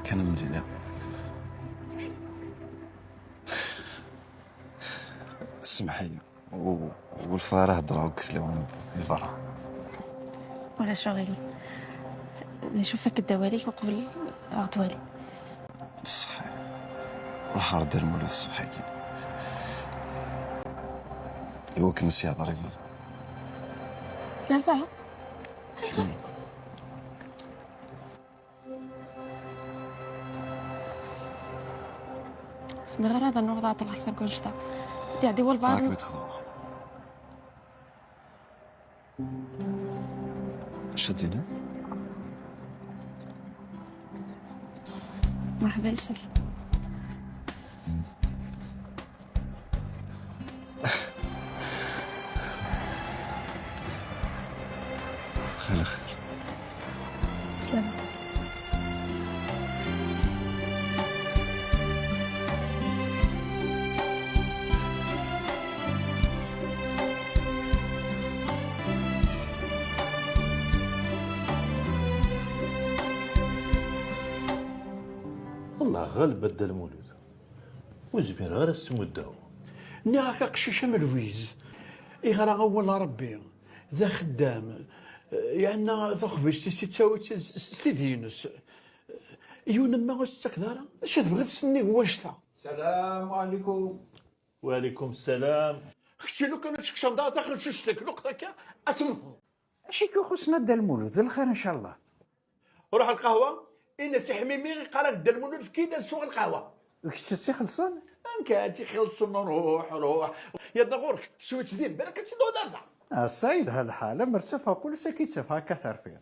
كان مدينة سمحي والفراه هضره وكتلون الفرح ولا شغلي نشوفك الدواليك وقبل غدوالي. صحي واخا دير مولود الصبح كي ايوا كنسي هضري فافا اسمي غير هذا النوع طلع أكثر كونشتا دي عدي هو البعض راك بتخدم شدينا مرحبا يسل. خير خير سلام. والله غالب بدا المولود وزبين غير السموداو ني هكا قشيشه ملويز يغرى اول ربي ذا خدام يعني ذا خبيش تساوي سيدينس يون ما استكدارا اش تبغي تسني واشتا. السلام عليكم. وعليكم السلام. اختي لو كانت شكشندا داخل ششتك لقطك اسمفض اشي كي خصنا دا المولود الخير ان شاء الله. روح القهوه ان سحميمي قالك دا المولود في كيدا سوق القهوه. كنت تسي خلصان؟ انكاتي خلصنا روح يا غورك سويت دين بالك تسدو دارتا. السيد هالحاله مرسفه كل ساكيت هكا ثار فيها.